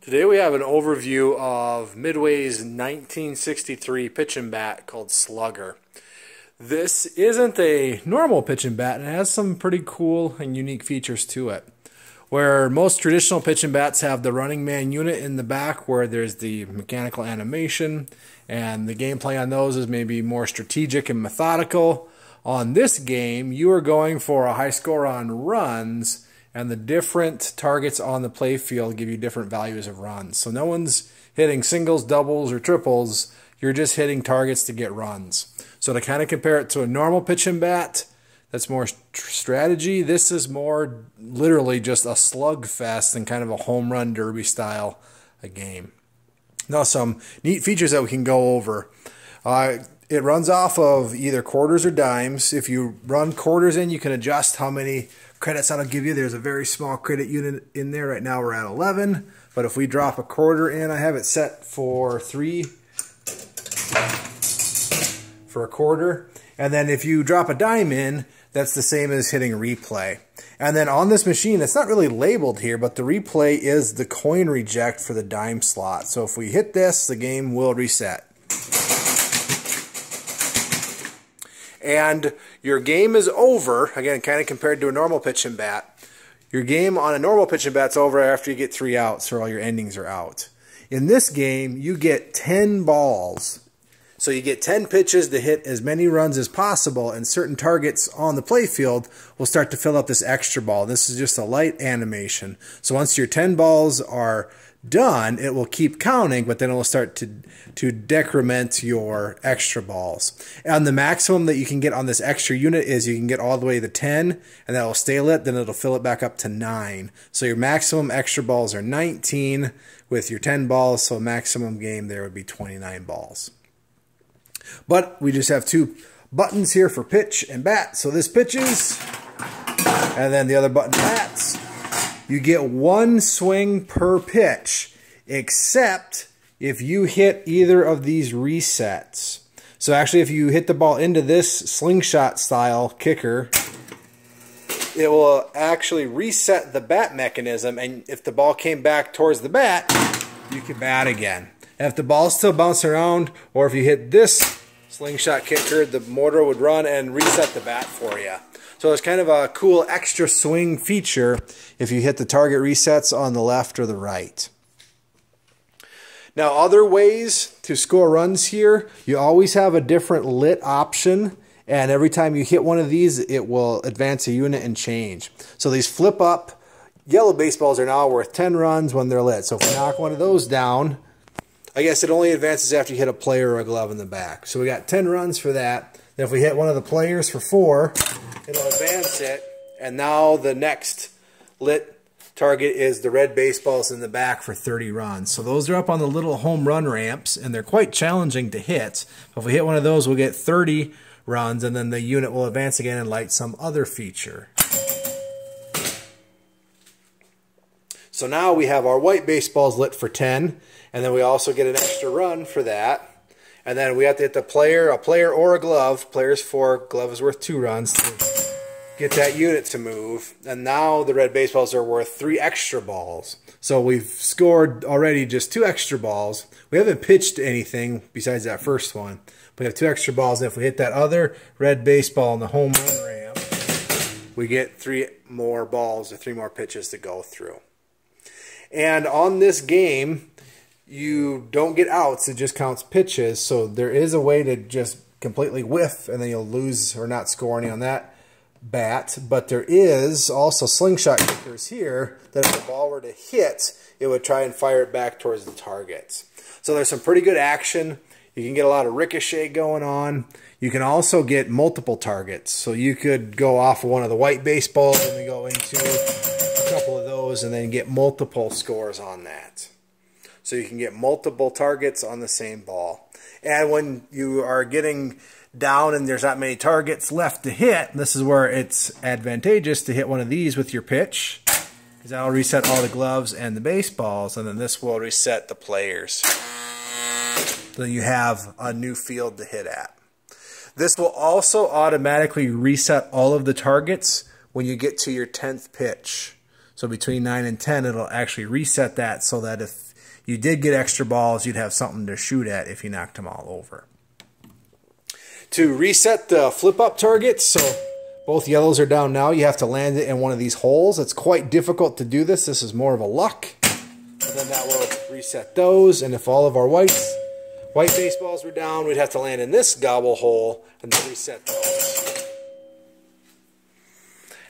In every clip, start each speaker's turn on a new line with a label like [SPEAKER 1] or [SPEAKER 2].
[SPEAKER 1] Today we have an overview of Midway's 1963 pitching bat called Slugger. This isn't a normal pitching bat, and it has some pretty cool and unique features to it. Where most traditional pitching bats have the running man unit in the back where there's the mechanical animation, and the gameplay on those is maybe more strategic and methodical. On this game, you are going for a high score on runs, and the different targets on the play field give you different values of runs. So no one's hitting singles, doubles, or triples. You're just hitting targets to get runs. So to kind of compare it to a normal pitching bat, that's more strategy. This is more literally just a slugfest and kind of a home run derby style a game. Now some neat features that we can go over. It runs off of either quarters or dimes. If you run quarters in, you can adjust how many credits that'll give you. There's a very small credit unit in there. Right now we're at 11. But if we drop a quarter in, I have it set for 3 for a quarter. And then if you drop a dime in, that's the same as hitting replay. And then on this machine, it's not really labeled here, but the replay is the coin reject for the dime slot. So if we hit this, the game will reset. And your game is over, again, kind of compared to a normal pitching bat. Your game on a normal pitching bat's over after you get 3 outs or all your endings are out. In this game, you get 10 balls. So you get 10 pitches to hit as many runs as possible, and certain targets on the playfield will start to fill up this extra ball. This is just a light animation. So once your 10 balls are done, it will keep counting, but then it will start to decrement your extra balls. And the maximum that you can get on this extra unit is you can get all the way to 10, and that will stay lit, then it'll fill it back up to 9. So your maximum extra balls are 19 with your 10 balls, so maximum game there would be 29 balls. But we just have 2 buttons here for pitch and bat. So this pitches, and then the other button bats. You get 1 swing per pitch, except if you hit either of these resets. So actually, if you hit the ball into this slingshot style kicker, it will actually reset the bat mechanism, and if the ball came back towards the bat, you can bat again. And if the ball's still bouncing around, or if you hit this slingshot kicker, the motor would run and reset the bat for you. So it's kind of a cool extra swing feature if you hit the target resets on the left or the right. Now, other ways to score runs here, you always have a different lit option, and every time you hit one of these, it will advance a unit and change. So these flip up yellow baseballs are now worth 10 runs when they're lit. So if we knock one of those down, I guess it only advances after you hit a player or a glove in the back. So we got 10 runs for that. Then if we hit one of the players for 4, it'll advance it. And now the next lit target is the red baseballs in the back for 30 runs. So those are up on the little home run ramps, and they're quite challenging to hit. If we hit one of those, we'll get 30 runs, and then the unit will advance again and light some other feature. So now we have our white baseballs lit for 10, and then we also get an extra run for that. And then we have to hit a player or a glove. Player's 4, glove is worth 2 runs to get that unit to move. And now the red baseballs are worth 3 extra balls. So we've scored already just 2 extra balls. We haven't pitched anything besides that first one. We have 2 extra balls, and if we hit that other red baseball in the home run ramp, we get 3 more balls or 3 more pitches to go through. And on this game, you don't get outs, it just counts pitches. So there is a way to just completely whiff, and then you'll lose or not score any on that bat. But there is also slingshot kickers here that if the ball were to hit, it would try and fire it back towards the targets. So there's some pretty good action. You can get a lot of ricochet going on. You can also get multiple targets. So you could go off of one of the white baseballs and then go into a couple of those and then get multiple scores on that. So you can get multiple targets on the same ball. And when you are getting down and there's not many targets left to hit, this is where it's advantageous to hit one of these with your pitch, because that'll reset all the gloves and the baseballs, and then this will reset the players. So you have a new field to hit at. This will also automatically reset all of the targets when you get to your 10th pitch. So between 9 and 10, it'll actually reset that so that if you did get extra balls, you'd have something to shoot at if you knocked them all over. To reset the flip-up targets, so both yellows are down now, you have to land it in one of these holes. It's quite difficult to do this. This is more of a luck. But then that will reset those, and if all of our white baseballs were down, we'd have to land in this gobble hole and then reset those.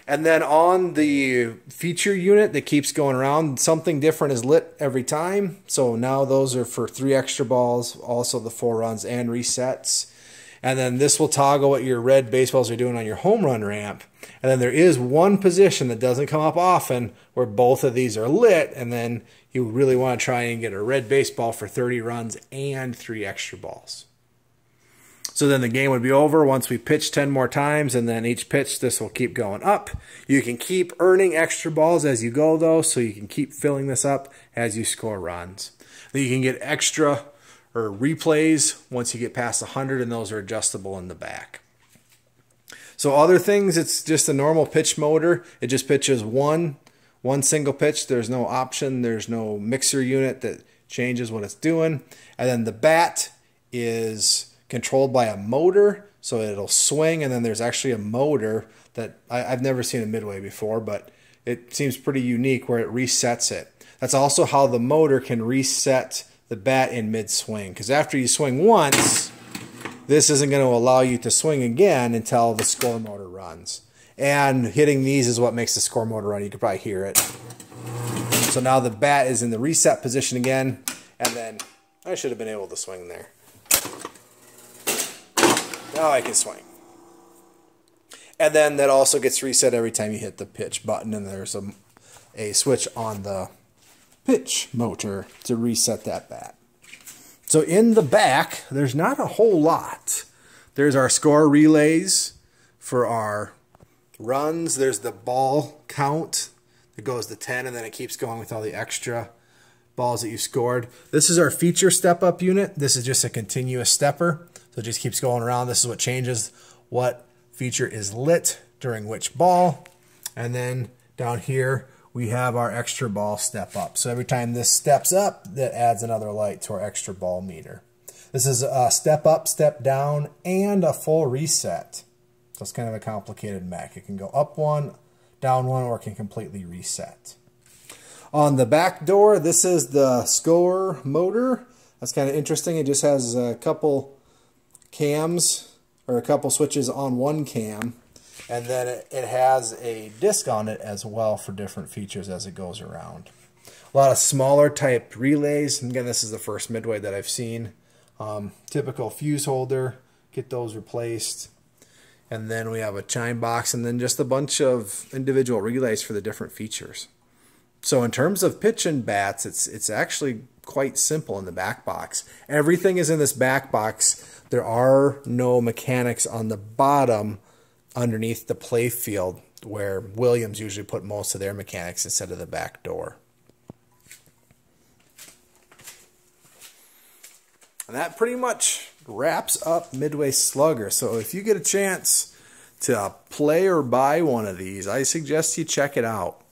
[SPEAKER 1] And then on the feature unit that keeps going around, something different is lit every time. So now those are for 3 extra balls, also the 4 runs and resets. And then this will toggle what your red baseballs are doing on your home run ramp. And then there is one position that doesn't come up often where both of these are lit, and then you really want to try and get a red baseball for 30 runs and 3 extra balls. So then the game would be over once we pitch 10 more times, and then each pitch this will keep going up. You can keep earning extra balls as you go though, so you can keep filling this up as you score runs. Then you can get extra or replays once you get past 100, and those are adjustable in the back. So other things, it's just a normal pitch motor. It just pitches one single pitch. There's no option, there's no mixer unit that changes what it's doing. And then the bat is controlled by a motor, so it'll swing, and then there's actually a motor that I've never seen a Midway before, but it seems pretty unique where it resets it. That's also how the motor can reset the bat in mid-swing, because after you swing once, this isn't going to allow you to swing again until the score motor runs. And hitting these is what makes the score motor run. You can probably hear it. So now the bat is in the reset position again, and then I should have been able to swing there. Now I can swing. And then that also gets reset every time you hit the pitch button, and there's a switch on the pitch motor to reset that bat. So in the back, there's not a whole lot. There's our score relays for our runs. There's the ball count that goes to 10, and then it keeps going with all the extra balls that you scored. This is our feature step-up unit. This is just a continuous stepper. So it just keeps going around. This is what changes what feature is lit during which ball. And then down here, we have our extra ball step up. So every time this steps up, that adds another light to our extra ball meter. This is a step up, step down, and a full reset. So it's kind of a complicated mech. It can go up one, down one, or it can completely reset. On the back door, this is the score motor. That's kind of interesting. It just has a couple cams, or a couple switches on one cam, and then it has a disc on it as well for different features as it goes around. A lot of smaller type relays. And again, this is the first Midway that I've seen. Typical fuse holder, get those replaced. And then we have a chime box, and then just a bunch of individual relays for the different features. So in terms of pitch and bats, it's actually quite simple in the back box. Everything is in this back box. There are no mechanics on the bottom underneath the play field, where Williams usually put most of their mechanics instead of the back door. And that pretty much wraps up Midway Slugger. So if you get a chance to play or buy one of these, I suggest you check it out.